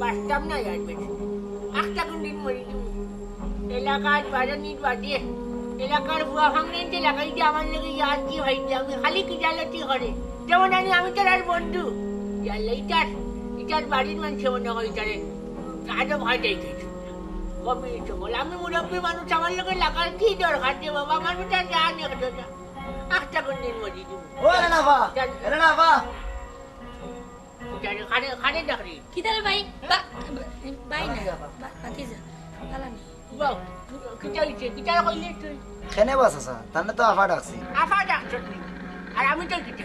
বাঁচতাম না আর বেশি একটা কোন দিন মরি এলাকার বাজানির বাজে এলাকার বুয়া ভাঙনে লাগাই যে আমার লেগে ইয়াদ কি হয়েছে আমি খালি কি জালাতি করে যেমন আমি তোর আর বন্ধু ইটার বাড়ির মানুষ মনে হয় ইটারে আজও ভয় দেখেছি কবি বল আমি মুরব্বী মানুষ আমার লোকের লাগার কি দরকার যে বাবা মানুষ আর জান একটা কোন দিন মরি দিব ও রানাফা রানাফা খানে খানে ডাকরি কি তারে ভাই ভাই না ভাতিজা আলানি বাও কিটা হইছে কিটা কইলে তুই খেনে বাস আছে তানে তো আফা ডাকছি আফা ডাকছ আর আমি তো কিটা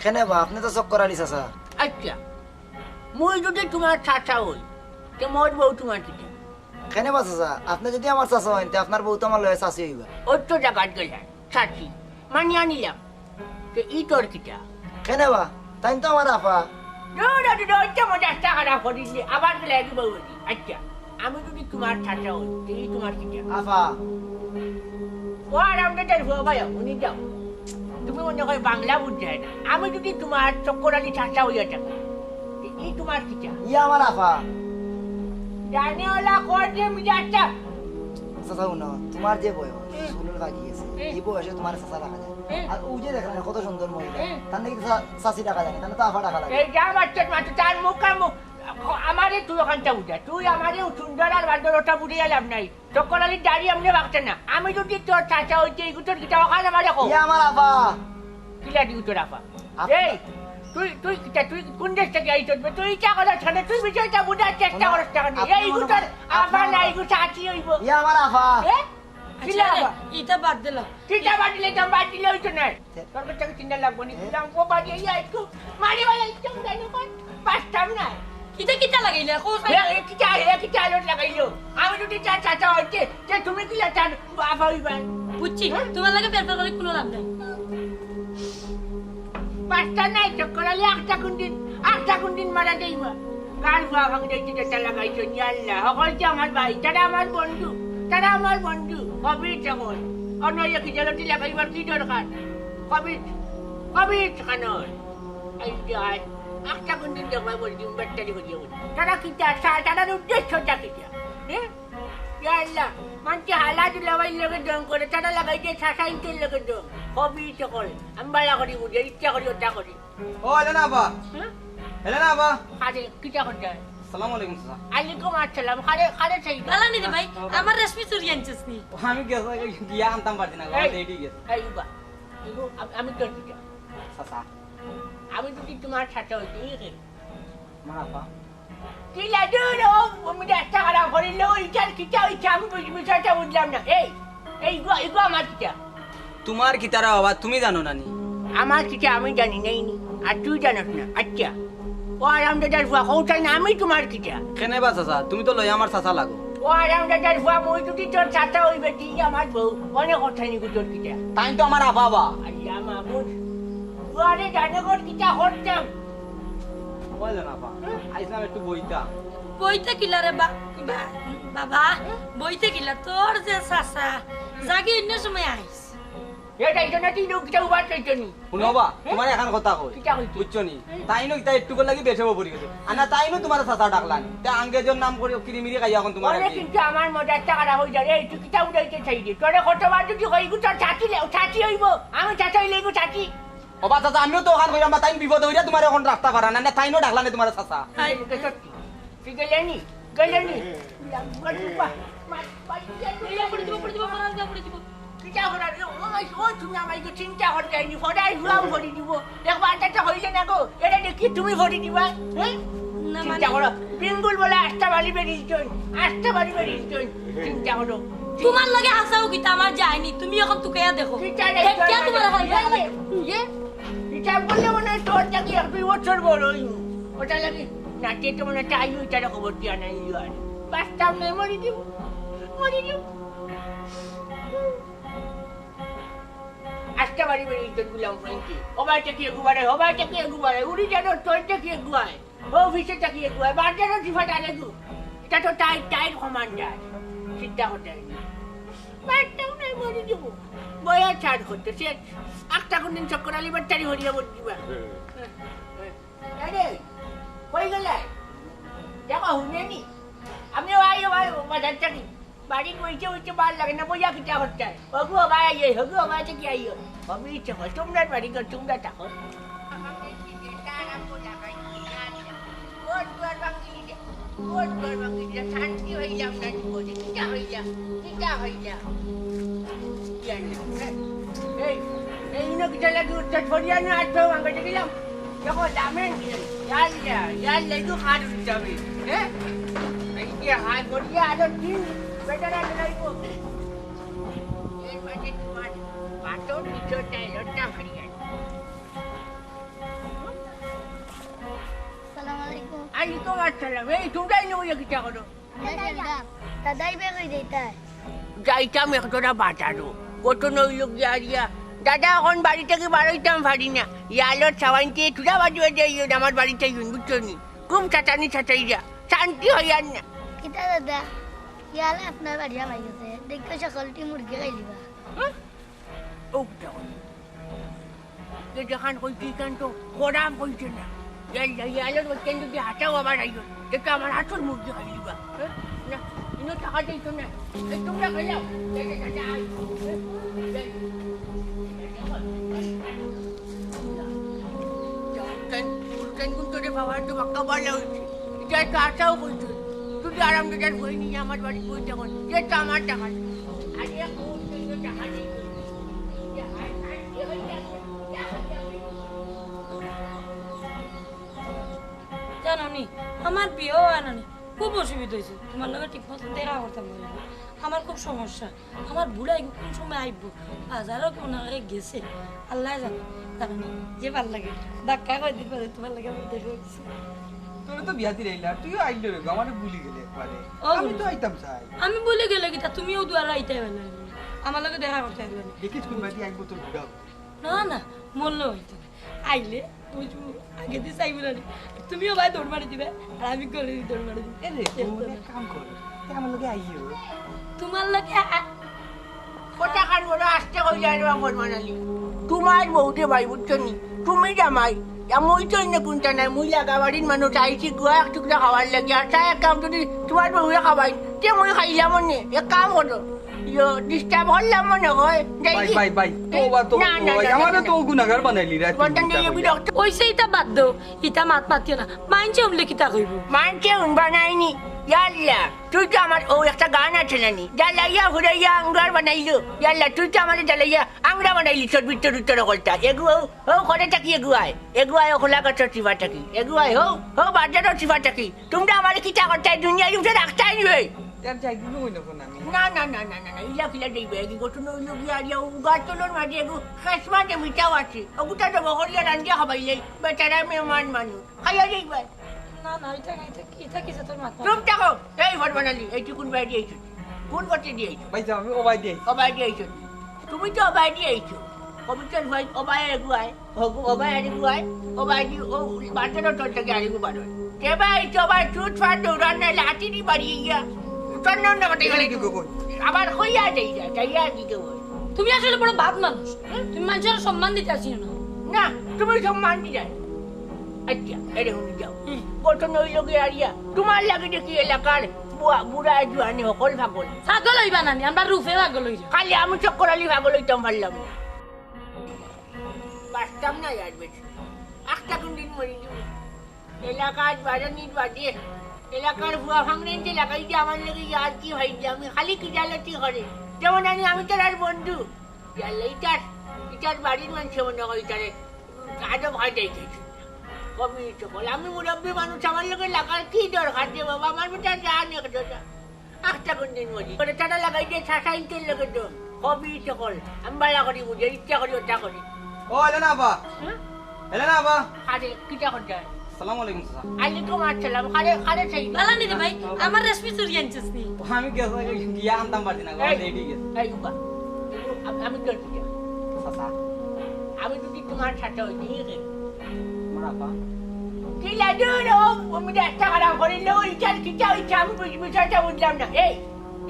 খেনে বা আপনি তো চক্কর আলিস আছে আচ্ছা মই যদি তোমার চাচা হই তে মোর বউ তোমার কিটা খেনে বাস আছে আপনি যদি আমার চাচা হইন তে আপনার বউ তো আমার লয়ে চাচি হইবা ওই তো জায়গায় গেলেন চাচি মানিয়া নিলাম যে ই তোর কিটা খেনে বা তাই তো আমার আফা আবার গেলে বউ আচ্ছা আমি যদি তোমার চাচা হই এই তোমার কিটা আফা ও আর আমাদের ভাই উনি যাও তুমি মনে হয় বাংলা বুঝছে না আমি যদি তোমার চক্করালি চাচা হইয়া থাকি এই তোমার কিটা ইয়া আমার আফা জানি ওলা করছে মিজাজটা চাচা উনো তোমার যে বয়স ষোলোর বাকি আছে এই বয়সে তোমার চাচা রাখা যায় আর ও যে দেখলেন কত সুন্দর মহিলা তার নাকি চাচি টাকা জানি তাহলে তো আফা টাকা লাগে এই যা বাচ্চা মাত্র তার মুখ আমারে তুই ওখানটা বুঝা তুই আমারে সুন্দর আর বান্দরটা বুঝে এলাম নাই চক্করালির দাঁড়িয়ে আমনে ভাবছে না আমি যদি তোর চাচা হইতে এই গুটোর গিটা ওখানে আমার দেখো ইয়া আমার আফা কিলা দিউ তোর আফা এই তুই তুই তুই কোন দেশ থেকে আইছ তুই ইচ্ছা কথা ছাড়ে তুই বিষয়টা বুঝার চেষ্টা করিস টাকা নিয়ে এই গুটোর আফা না এই গুটো চাচি হইব ইয়া আমার আফা কিলা আফা ইটা বাদ দিল কিটা বাদ দিলে তো বাদ দিলে হইতো না তোর কাছে চিন্তা লাগবো নি কিলাম কো বাড়ি এই একটু মারি ভাই একটু জানো কোন পাঁচটাম না ইটা কিটা লাগাইলে কোস কিটা আলোট লাগাইলো আমি যদি চার চাচা হচ্ছে যে তুমি কি চান আফা হইবা বুঝছি তোমার লাগে পেপার করে কোনো লাভ নাই পাঁচটা নাই চক্করালি একটা কোন দিন মারা যাইবা কার বুয়া ভাঙ যাইতে যেটা লাগাইছো আল্লাহ সকলকে আমার ভাই তারা আমার বন্ধু কবি যখন অন্য কি জালতি লাগাইবার কি দরকার কবি কানর এই যায় একটা কোন দিন দেখবা বলছি ব্যাটারি করিয়া বলি তারা কিটা তারার উদ্দেশ্যটা কিটা আল্লাহ মানছি হালাত লাগাই লগে দম করে তারা লাগাইছে শাসাইতে লগে দম কবি সকল আমি বালা করি বুঝে ইচ্ছা করি ওটা করি ও এলেনা আবা এলেনা আবা আরে কিটা করতে আসসালামু আলাইকুম স্যার আলাইকুম আসসালাম খারে চাই আলানি রে ভাই আমার রেশমি চুরি আনছিস নি আমি গেছে গিয়া আনতাম পারছি না লেডি গেছে এইবা আমি তোর কিটা সাসা আমি যদি তোমার ছাতা হইতে এই মা আপা কি লাগো আমি একটা খারাপ করিল ইটার কিটা হইছে আমি বিষয়টা বুঝলাম না এই গো আমার কিটা তোমার কিতারা বাবা তুমি জানো নানি আমার কিটা আমি জানি নাই নি আর তুই জানিস না আচ্ছা ও আরামদাদার ফুয়া কৌটাই না আমি তোমার কিটা কেনে বা চাচা তুমি তো লই আমার চাচা লাগো ও আরামদাদার ফুয়া মই যদি তোর ছাতা হইবে তুই আমার বউ অনেক কথা নিবি তোর কিটা তাই তো আমার আপা বা আল্লাহ মাহমুদ ও আরে জানো কোন কিটা করতাম বলো না আপা আইসলাম একটু বইতা বইতে কিলা রে বাবা বইতে কিলা তোর যে চাচা জাগি অন্য সময় আইস এটাই তো না তুই লোকটা উবার চাইছো নি শুনো বা তোমার এখন কথা কই কিটা হইছে বুঝছো নি তাই নো ইতা একটু লাগি বেশব পড়ি গেছে আনা তাই নো তোমার চাচা ডাকলানি তে আঙ্গেজর নাম করে কিরিমিরি খাইয়া এখন তোমার ওরে কিন্তু আমার মজাটা খারাপ হই যায় এই তুই কিটা উড়াইতে চাই দে তোরে কতবার যদি কই গু তোর চাচি হইব আমি চাচা হইলে গু চাচি ওবা চাচা আমিও তো ওখান কইরাম বা তাই বিপদ হইরা তোমার এখন রাস্তা পারা না তাই নো ডাকলানি তোমার চাচা আই সত্যি তুই গেলেনি পড়ে দিব কিটা করার ও তুমি আমাকে চিন্তা করতে আইনি ফটাই ঘুরাও ভরি দিব একবার একটা হইলে না গো এটা দেখি তুমি ভরি দিবা হ্যাঁ না চিন্তা করো বিঙ্গুল বলে আস্তা বাড়ি বেরিয়েছেন চিন্তা করো তোমার লাগে হাসাও কিতা আমার যায়নি তুমি এখন তুকেয়া দেখো কিটা কিয়া তোমার এখন কিটা বললে মনে হয় তোর চাকরি 1 বছর বড় ওটা লাগে নাচে তো মনে চাই ওইটার খবর দিয়া নাই আর বাস্তব নেই মরি দিব আস্তা বাড়ি বেরিয়েছেন গুলাম ফ্রেন্ডি ওবাইটা কি গুবারে উড়ি জানো তোরটা কি গুয়ায় অফিসেটা কি গুয়ায় বাজারও জিফাটা লাগু এটা তো টাইট কমান্ডার চিন্তা করতে বাস্তব নেই মরি দিব বয়া ছাড় করতে সে একটা কোন দিন চক্করালি বাচ্চারি হরিয়া বল দিবা আরে কই গেলে দেখো শুনেনি আমি আইও বাজার থাকি বাড়ি বইতে ভাল লাগে না বোঝা কিটা করতে হগু ভাই আইয়ে হগু ভাই থেকে আইও আমি ইচ্ছে হয় তোমরা বাড়ি কর তোমরা থাকো শান্তি হয়ে যাও না বলে কিটা হয়ে যা এই না কিটা লাগে উত্তর ছড়িয়া না আজ আমি গেলাম যখন দামেন ইয়াল্লা একটু হাত উঠতে হবে হ্যাঁ এই যে হাত গড়িয়ে আরো দিন বেটারা লাগবো এর মাঝে তোমার পাথর নিচটা লটটা হারিয়ে Assalamualaikum. আলাইকুম আসসালাম এই তোমরাই নেবো কিটা করো Tadai be koi deta hai. যাইতাম একটা বাজারও কত নইল গিয়া দাদা এখন বাড়ি থেকে বাড়াইতাম পারি না ইয়ালোর সাবানকে তুলা বাজুয়ে যাই আমার বাড়িতে বুঝছো নি খুব চাটানি চাটাইয়া শান্তি হইয়ার না Kita dada. Yala apna badhiya bhai ase. Dekho shakalti murgi khai liba. ও যেখান কইছি কেন তো খরাম কইছে না ইয়ালোর বলছেন যদি হাঁটাও আবার আইও দেখো আমার হাঁটুর মুরগি খাই দিবা না ইনো টাকা দিইতো না এই তোমরা খাইলাম তোরে বাবার তো বাক্কা বলা হয়েছে এটা তো আশাও বলছো তুই আরাম দাদার বই নিয়ে আমার বাড়ি বই তখন যেটা আমার টাকা আজ টাকা নেই জানো নি আমার বিয়েও হয় না নি খুব অসুবিধা হয়েছে তোমার লগে ঠিক মতো দেখা করতাম না আমার খুব সমস্যা আমার বুড়াই কোন সময় আইব বাজারও কোন আগে গেছে আল্লাহ জানে জানো নি যে ভাল লাগে ধাক্কা করে দিতে পারে তোমার লাগে আমি দেখে গেছি তোর তো বিয়াতি রইলা তুইও আইলো রে আমারে ভুলি গেলে একবারে আমি তো আইতাম চাই আমি বলে গেলে কি তা তুমিও দুয়ারা আইতে পারলে আমার লগে দেখা করতে পারবে না দেখিস কোন বাড়ি আইবো তোর বুড়া না না মরলে হইতো না আইলে বুঝবো আগে দিয়ে চাইবো না তুমিও ভাই দৌড় মারি দিবে আর আমি করে দৌড় মারি দিবে এ রে তুই এক কাম কর তুই আমার লগে আইও তোমার লাগে কোথা কান বড় আসতে কই যায় না মন মানালি তোমার বউতে ভাই বুঝছো নি তুমি জামাই মই তো ইনে কোনটা নাই মুই লাগা বাড়ির মানুষ আইছি গুয়া এক টুকরা খাওয়ার লাগে আর তাই এক কাম যদি তোমার বউয়ে খাবাই তে মই খাইলাম মনে এক কাম করো ইয়ো ডিস্টার্ব হলাম মনে হয় বাই তো আমারে তো গুনাহগার বানাইলি রে ওইসে ইটা বাদ দাও ইটা মাত মাতিও না মাইনছে উমলে কিতা কইব মানছে উন বানাইনি ইয়াল্লা তুই তো আমার ও একটা গান আছে নানি জ্বালাইয়া ঘুরাইয়া আংরার বানাইলো ইয়াল্লা তুই তো আমার জ্বালাইয়া আংরা বানাইলি তোর ভিতর উত্তর কলটা এগুয়াও হো করে থাকি এগুয়ায় খোলা গাছের চিবা থাকি এগুয়ায় হো বাজারের চিবা থাকি তোমরা আমার কিটা করতে দুনিয়া উঠে রাখতাই নিবে তার যাই দিবো কই না আমি না ইলা ফিলা দেইবে কি গঠন হইলো কি আর ইয়া উগাতলর মাঝে এগু খাসমাতে মিটাও আছে ওগুটা তো বহরিয়া রান্দিয়া খাবাইলে বেচারা মেহমান মানুষ খাইয়া যাইবে না না ইটা কিসে তোর মাত চুপ থাকো এই ভট বানালি এইটি কোন বাড়ি দিয়েছো কোন গতে দিয়েছো ভাই যা আমি ওবাই দেই অবাই দিয়েছো তুমি তো অবাই দিয়েছো কবিতার ভাই অবাই এগুয়ায় হগু অবাই এগুয়ায় অবাই দি ও বাচ্চারা তোর থেকে আরিগু বাড়ো কে ভাই তো আবার চুট ফাট দৌড়ান না লাঠি দি বাড়ি গিয়া তোর নাম না কটে গেলে কি কই আবার হইয়া যাই যা যাইয়া কি কই তুমি আসলে বড় বাপ মানুষ তুমি মানুষের সম্মান দিতে আসিও না না তুমি সম্মান দি যায় আচ্ছা এরে হুনি যাও গঠন হইল গিয়া আরিয়া তোমার লাগে দেখি এলাকার বুড়া জুয়ানি সকল ভাগল পাগল হইবা নানি আমরা রূপে পাগল হইরা খালি আমি চক্করালি ভাগল হইতাম পারলাম না বাঁচতাম না আর বেশি একটা কোন দিন মরি যাবো এলাকার বাজানির বাজে এলাকার ভুয়া ভাঙলেন যে লাগাই যে আমার লেগে আর কি হয়েছে আমি খালি কি জালাতি করে যেমন আমি তোর আর বন্ধু ইটার বাড়ির মানুষ মনে হয় তারে আজও ভয় দেখেছি কবি সকল আমি মুরব্বী মানুষ আমার লোকের লাগার কি দরকার যে বাবা আমার বেটা জান একটা কোন দিন মরি করে টাটা লাগাই যে শাসাইতের লোকের তো কবি সকল আমি বালা করি বুঝে ইচ্ছা করি ওটা করি ও এলেনা আবা আরে কিটা করতে হয় আসসালামু আলাইকুম স্যার আলাইকুম আসসালাম খালে সেই বালা নি রে ভাই আমার রেসপি চুরি আনছিস নি আমি গিয়া আনতাম পারছি না রেডি গেছে এই বাবা আমি তোর কি চাচা আমি যদি তোমার সাথে হই ঠিক আছে মারাপা কি লাগু রে আমি একটা খারাপ করে লো ইচার কিটা আমি বিষয়টা বুঝলাম না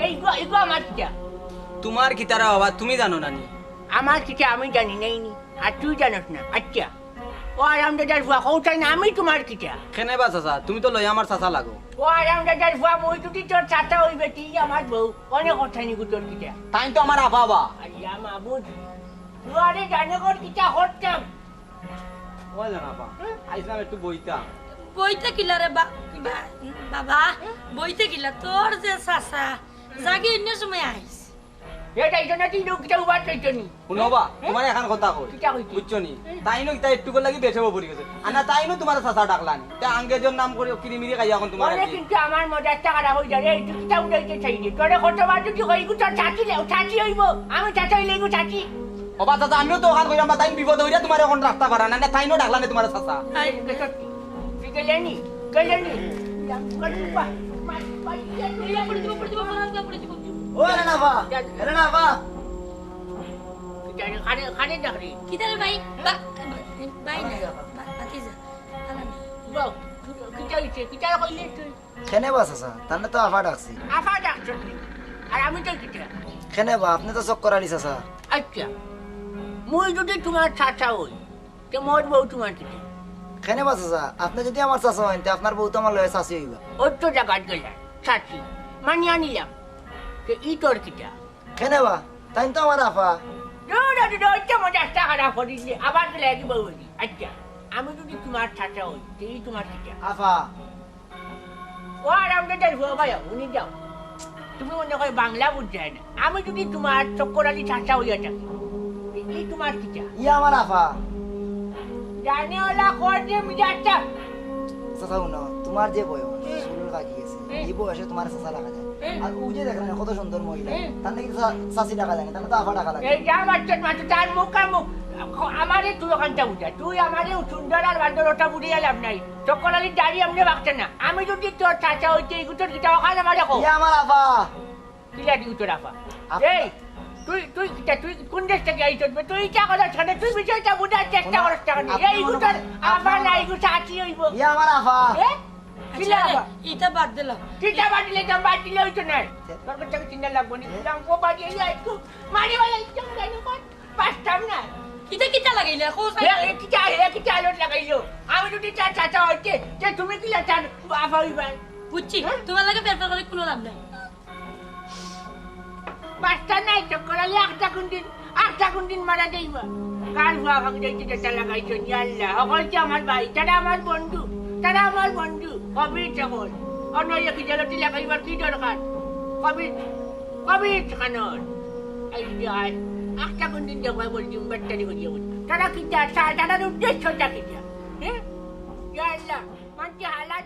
এই গো আমার কিটা তোমার কিতারা বাবা তুমি জানো না নি আমার কিটা আমি জানি নাই নি আর তুই জানোস না আচ্ছা ও আরামদাদার ফুয়া কৌটাই না আমি তোমার কিটা কেনে বা চাচা তুমি তো লই আমার চাচা লাগো ও আরামদাদার ফুয়া মই যদি তোর চাচা হইবে তুই আমার বউ অনেক কথা নিগু তোর কিটা তাই তো আমার আফা বা আল্লাহ মাবুদ তুয়ারে জানগর কিটা হরতাম ওই জানা আফা আইসলাম একটু বইতাম বইতে কিলা রে বাবা বইতে কিলা তোর যে চাচা জাগি অন্য সময় আইস এটা এই জন্য তুই লোক কিটা উবার চাইছনি শুনো বা তোমার এখন কথা কই কিটা কইছি? বুঝছো নি তাই নো তাই একটু লাগি বেচবো পড়ি গেছে আনা তাই নো তোমার চাচা ডাকলানি তে আঙ্গেজর নাম করে কিরিমিরি খাই এখন তোমার ওরে কিন্তু আমার মজার টাকাটা হই যাবে এই কিটা উড়াইতে চাইনি তোরে কতবার যদি হইগু তোর চাচি হইব আমি চাচা হইলে গু চাচি ওবা চাচা আমিও তো ওখান কইরাম তাই বিপদ হইরা তোমার এখন রাখতে পারা না তাই নো ডাকলানি তোমার চাচা আই তুই গেলেনি ও এলেন আফা এলেন আফা খানে দেখি কিতারে ভাই ভাই না ভাতিজা আলানা কিটা কইলে তুই কেনে বা চাচা তান্নে তো আফা ডাকছি আফা ডাকছ আর আমি তো কিটা কেনে বা আপনি তো চক্কর আলি চাচা আচ্ছা মুই যদি তোমার চাচা হই তো মোর বউ তোমার কিটা কেনে বা চাচা আপনি যদি আমার চাচা হইন তে আপনার বউ তো আমার লয়ে চাচি হইবা ওর তো জায়গাত গেলাম চাচি মানিয়া নিলাম তো ই তোর কিটা কেনে বা তাই তো আমার আফা মজার টাকা করিস আবার গেলে একই বউ হইলি আচ্ছা আমি যদি তোমার চাচা হই তো ই তোমার কিটা আফা ও আর আমাদের হুয়া ভাই উনি যাও তুমি মনে হয় বাংলা বুঝতে না আমি যদি তোমার চক্করালি চাচা হইয়া থাকি এই তোমার কিটা ইয়া আমার আফা জানে ওলা কর যে মিজাজটা চাচা শুনো তোমার যে বয়স ষোলোর বাকি গেছে এই বয়সে তোমার চাচা ডাকা যায় আর ও যে দেখলেন কত সুন্দর মহিলা তার নাকি চাচি ডাকা যায় তাহলে তো আফা ডাকা লাগে এই যা বাচ্চা মাত্র তার মুখ আর মুখ আমারে তুই ওখানটা বুঝা তুই আমারে সুন্দর আর বান্দরটা বুঝিয়ে লাভ নাই চক্করালির দাড়ি আমনে বাগছে না আমি যদি তোর চাচা হইতে এই গুটোর কিটা ওখানে আমার দেখো ইয়া আমার আফা কিলা দিউ তোর আফা আপা- এই তুই কোন দেশ থেকে আইছিস তুই ইচ্ছা কথা ছাড়ে তুই বিষয়টা বুঝার চেষ্টা করিস টাকা নিয়ে এই গুটোর আফা না এই গুটো চাচি হইব ইয়া আমার আফা কিলা আফা ইটা বাদ দিলাম চিন্তা বাড়িলে দাম বাড়িলে হইতো না তোর কাছে চিন্তা লাগবো না দাম কো বাড়িয়ে যাই একটু মারি বাড়ি একদম কেন কর পাঁচটাম না ইটা কিটা লাগাইলে কোস কি আলোট লাগাইলো আমি যদি চার চাচা হচ্ছে যে তুমি কি চান আফা হইবা বুঝছি তোমার লাগে পেপার করে কোনো লাভ নাই পাঁচটা নাই চক্করালি আটটা কোন দিন মারা যাইবা কার ভুয়া ভাঙ যাইতে যেটা লাগাইছো আল্লাহ সকলকে আমার ভাই তারা আমার বন্ধু কবির যখন অন্য কি জলতি লাগাইবার কি দরকার কবির খানোর এই যে আটটা কোন দিন দেখবা বলছি ব্যাটারি হইয়া বলছি তারা কি তার উদ্দেশ্যটা কি হ্যাঁ আল্লাহ মানুষ হালা